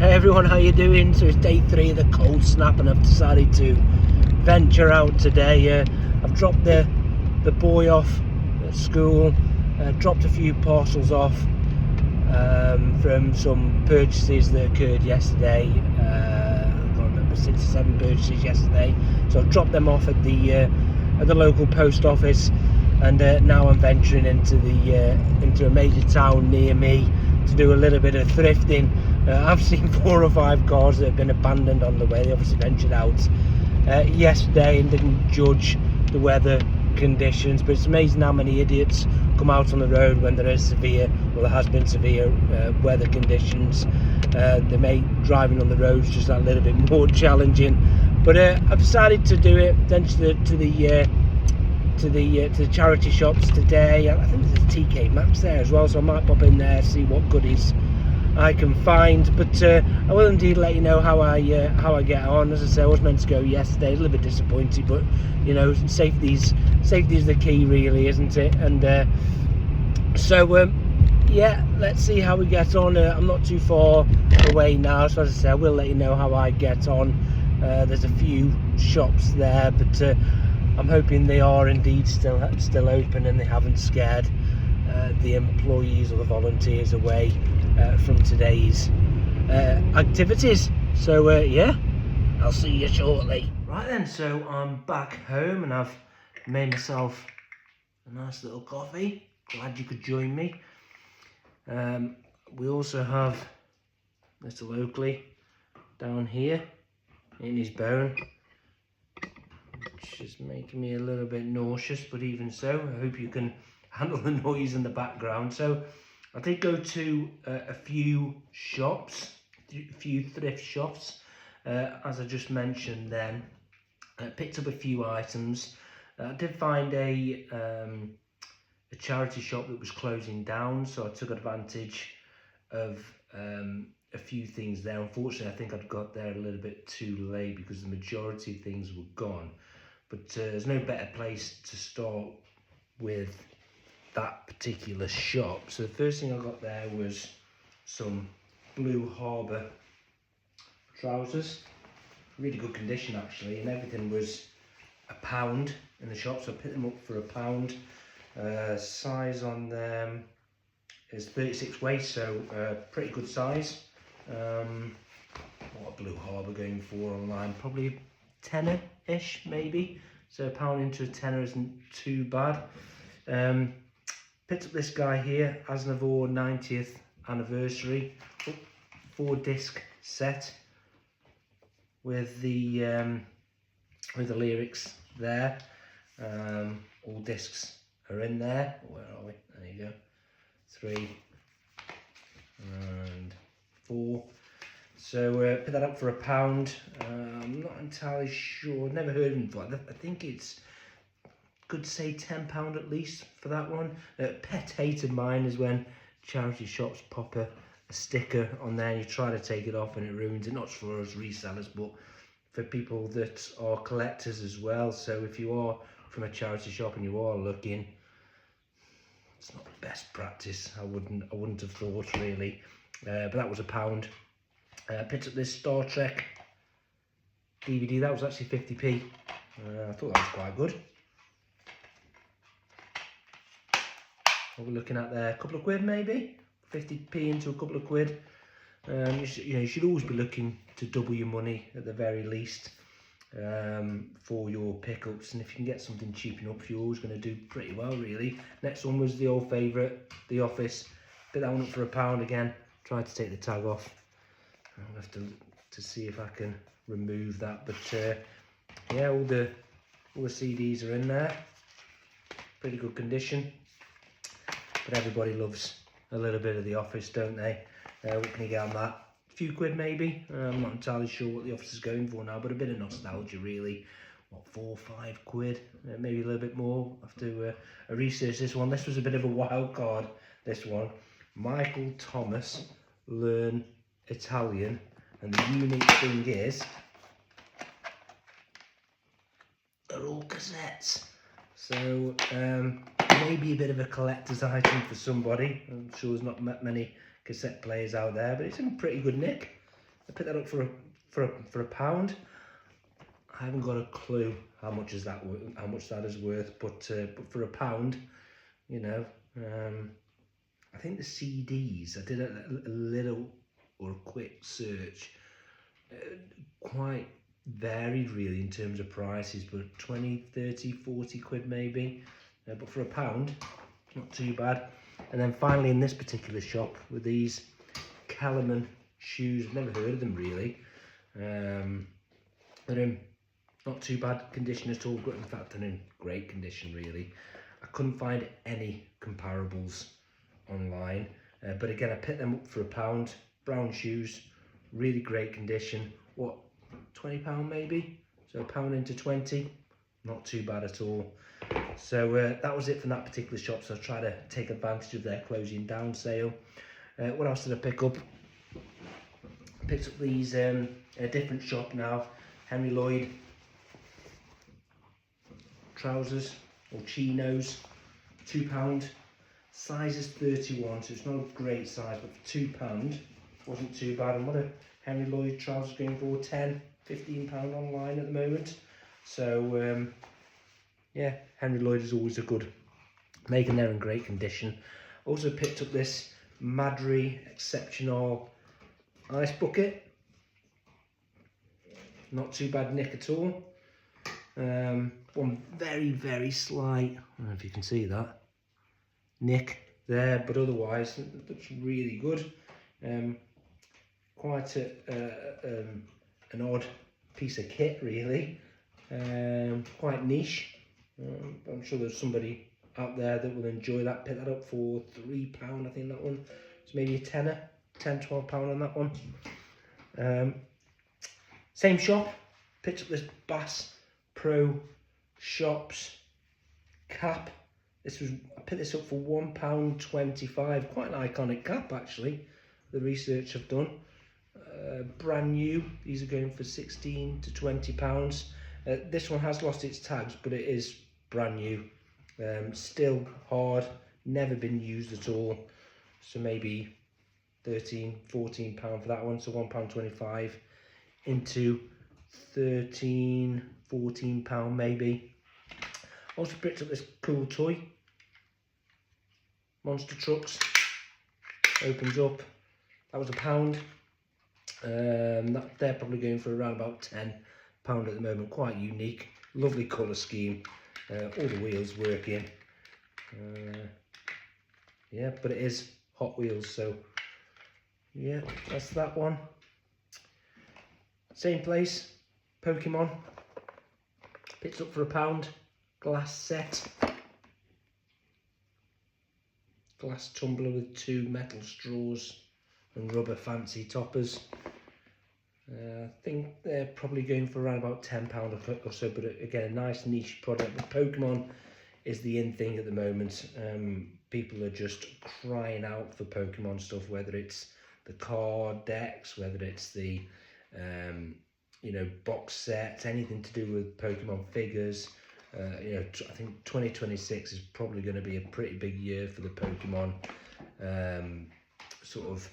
Hey everyone, how you doing? So it's day 3 of the cold snap and I've decided to venture out today. I've dropped the boy off at school, dropped a few parcels off from some purchases that occurred yesterday. I can't remember, 6 or 7 purchases yesterday. So I've dropped them off at the local post office, and now I'm venturing into a major town near me to do a little bit of thrifting. I've seen 4 or 5 cars that have been abandoned on the way. They obviously ventured out yesterday and didn't judge the weather conditions, but it's amazing how many idiots come out on the road when there has been severe weather conditions. They make driving on the roads just that little bit more challenging, but I've decided to do it then to the charity shops today. I think there's a TK Maxx there as well, so I might pop in there, see what goodies I can find. But I will indeed let you know how I get on. As I say, I was meant to go yesterday. A little bit disappointed, but you know, safety's the key, really, isn't it? And yeah, let's see how we get on. I'm not too far away now, so as I say, I will let you know how I get on. There's a few shops there, but I'm hoping they are indeed still open and they haven't scared the employees or the volunteers away from today's activities. So yeah, I'll see you shortly. Right then, so I'm back home and I've made myself a nice little coffee. Glad you could join me. We also have Mr. Oakley down here in his bone, which is making me a little bit nauseous, but even so, I hope you can handle the noise in the background. So I did go to a few shops, a few thrift shops, as I just mentioned then. Picked up a few items. I did find a charity shop that was closing down, so I took advantage of a few things there. Unfortunately, I think I'd got there a little bit too late because the majority of things were gone. But there's no better place to start with that particular shop. So the first thing I got there was some Blue Harbour trousers. Really good condition actually, and everything was £1 in the shop, so I picked them up for £1. Size on them is 36 waist, so pretty good size. What Blue Harbour going for online? Probably tenner-ish maybe, so £1 into a tenner isn't too bad. Picked up this guy here, Asnavor 90th anniversary 4-disc set with the lyrics there. All discs are in there. Where are we? There you go. 3 and 4. So put that up for £1. I'm not entirely sure. I've never heard of him before. I think it's, could say £10 at least for that one. Pet hate of mine is when charity shops pop a sticker on there and you try to take it off and it ruins it. Not for us resellers, but for people that are collectors as well. So if you are from a charity shop and you are looking, it's not the best practice. I wouldn't have thought really. But that was £1. Picked up this Star Trek DVD. That was actually 50p. I thought that was quite good. What we're looking at there, a couple of quid maybe, 50p into a couple of quid. You should always be looking to double your money at the very least for your pickups, and if you can get something cheap enough, you're always going to do pretty well really. Next one was the old favourite, The Office. Picked that one up for £1 again. Tried to take the tag off. I'll have to see if I can remove that, but yeah, all the CDs are in there. Pretty good condition. But everybody loves a little bit of The Office, don't they? What can you get on that? A few quid maybe. I'm not entirely sure what The Office is going for now, but a bit of nostalgia really. What, 4 or 5 quid? Maybe a little bit more. I have to research this one. This was a bit of a wild card, this one. Michael Thomas, Learn Italian. And the unique thing is, they're all cassettes. So maybe a bit of a collector's item for somebody. I'm sure there's not many cassette players out there, but it's in pretty good nick. I picked that up for a pound. I haven't got a clue how much that is worth, but for a pound, you know, I think the CDs, I did a little or a quick search, quite varied really in terms of prices, but 20, 30, 40 quid maybe, but for a pound, not too bad. And then finally in this particular shop with these Kellerman shoes, I've never heard of them really. They're in not too bad condition at all, but in fact they're in great condition really. I couldn't find any comparables online, but again I picked them up for a pound. Brown shoes, really great condition. What, £20 maybe? So a pound into 20, not too bad at all. So that was it from that particular shop. So I tried to take advantage of their closing down sale. What else did I pick up? Picked up these a different shop now, Henry Lloyd trousers or chinos, £2. Size is 31, so it's not a great size, but for £2 wasn't too bad. And what are Henry Lloyd trousers going for? £10–15 online at the moment. So yeah, Henry Lloyd is always a good make, and they're in great condition. Also picked up this Madry Exceptional ice bucket. Not too bad nick at all. One very slight, I don't know if you can see that, nick there, but otherwise it looks really good. Quite an odd piece of kit really, quite niche. I'm sure there's somebody out there that will enjoy that. Pick that up for £3, I think that one. It's maybe a tenner, £10–12 on that one. Same shop, picked up this Bass Pro Shops cap. I picked this up for £1.25. Quite an iconic cap actually, the research I've done. Brand new, these are going for £16 to £20. This one has lost its tags, but it is brand new. Still hard, never been used at all. So maybe £13–14 for that one, so £1.25 into £13–14 maybe. Also picked up this cool toy, monster trucks. Opens up, that was £1. They're probably going for around about £10 at the moment. Quite unique, lovely colour scheme, all the wheels working. Yeah, but it is Hot Wheels, so yeah, that's that one. Same place, Pokemon, picked up for £1. Glass set, glass tumbler with 2 metal straws and rubber fancy toppers. I think they're probably going for around about £10 or so, but again, a nice niche product. But Pokemon is the in thing at the moment. People are just crying out for Pokemon stuff, whether it's the card decks, whether it's the you know, box sets, anything to do with Pokemon figures. You know, I think 2026 is probably going to be a pretty big year for the Pokemon sort of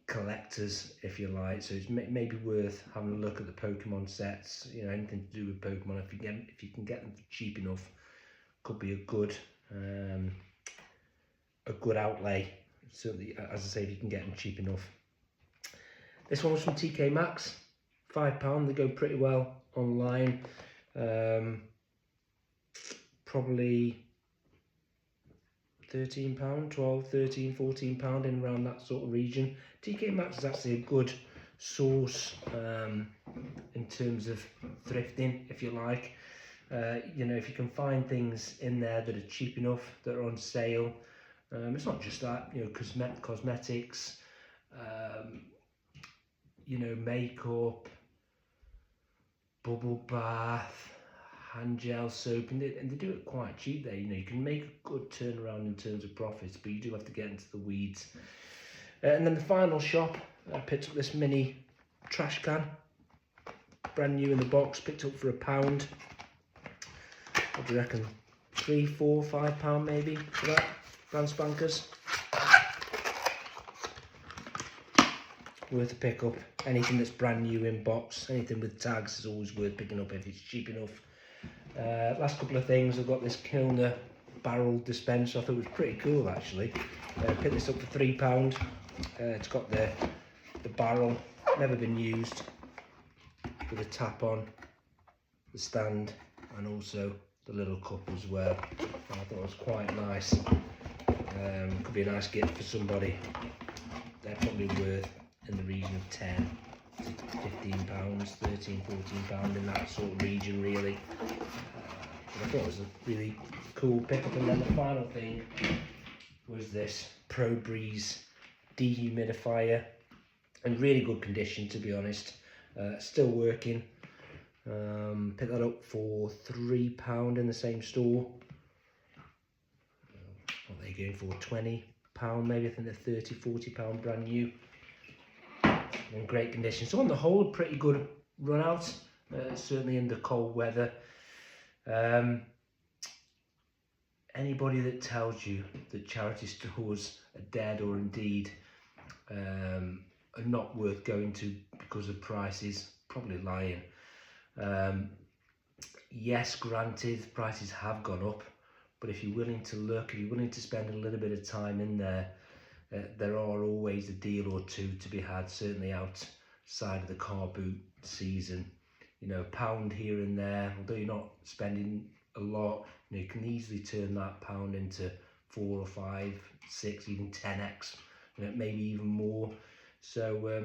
collectors, if you like. So it's maybe worth having a look at the Pokemon sets. You know, anything to do with Pokemon, if you can get them for cheap enough, could be a good outlay. Certainly, as I say, if you can get them cheap enough. This one was from TK Maxx, £5. They go pretty well online. Probably £13, 12, 13, £14 in around that sort of region. TK Maxx is actually a good source in terms of thrifting, if you like. You know, if you can find things in there that are cheap enough, that are on sale. It's not just that, you know, cosmetics, you know, makeup, bubble bath, hand gel, soap, and they do it quite cheap there. You know, you can make a good turnaround in terms of profits, but you do have to get into the weeds. And then the final shop, I picked up this mini trash can, brand new in the box, picked up for £1. What do you reckon? £3, £4, £5 maybe for that, brand spankers. worth a pick up. Anything that's brand new in box, anything with tags is always worth picking up if it's cheap enough. Last couple of things, I've got this Kilner barrel dispenser. I thought it was pretty cool actually. Picked this up for £3. It's got the barrel, never been used, with a tap on, the stand, and also the little cup as well. I thought it was quite nice. Could be a nice gift for somebody. They're probably worth in the region of 10 to £15, 13, £14 in that sort of region really. But I thought it was a really cool pickup. And then the final thing was this Pro Breeze dehumidifier, in really good condition to be honest. Still working. Picked that up for £3 in the same store. What are they going for? £20 maybe. I think they're £30–40 brand new. In great condition. So on the whole, a pretty good run out. Certainly in the cold weather. Anybody that tells you that charity stores are dead or indeed are not worth going to because of prices, probably lying. Yes, granted, prices have gone up, but if you're willing to look, if you're willing to spend a little bit of time in there, there are always a deal or two to be had, certainly outside of the car boot season. You know, £1 here and there, although you're not spending a lot, you know, you can easily turn that £1 into 4 or 5, 6, even 10x, you know, maybe even more. So,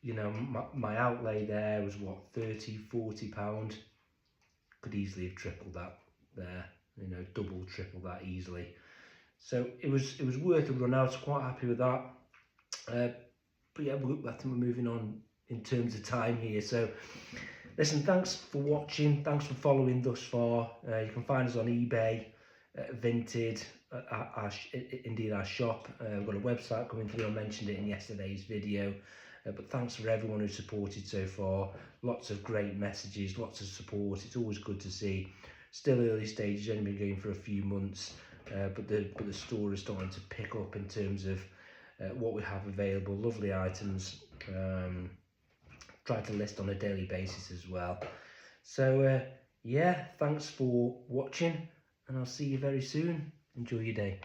you know, my outlay there was what, £30–40. Could easily have tripled that there, you know, double, triple that easily. So it was worth a run out. Quite happy with that. But yeah, I think we're moving on in terms of time here. So listen, thanks for watching. Thanks for following thus far. You can find us on eBay, Vinted, indeed our shop. We've got a website coming through. I mentioned it in yesterday's video. But thanks for everyone who's supported so far. Lots of great messages, lots of support. It's always good to see. Still early stages, only been going for a few months, but the store is starting to pick up in terms of what we have available. Lovely items. Try to list on a daily basis as well. So yeah, thanks for watching, and I'll see you very soon. Enjoy your day.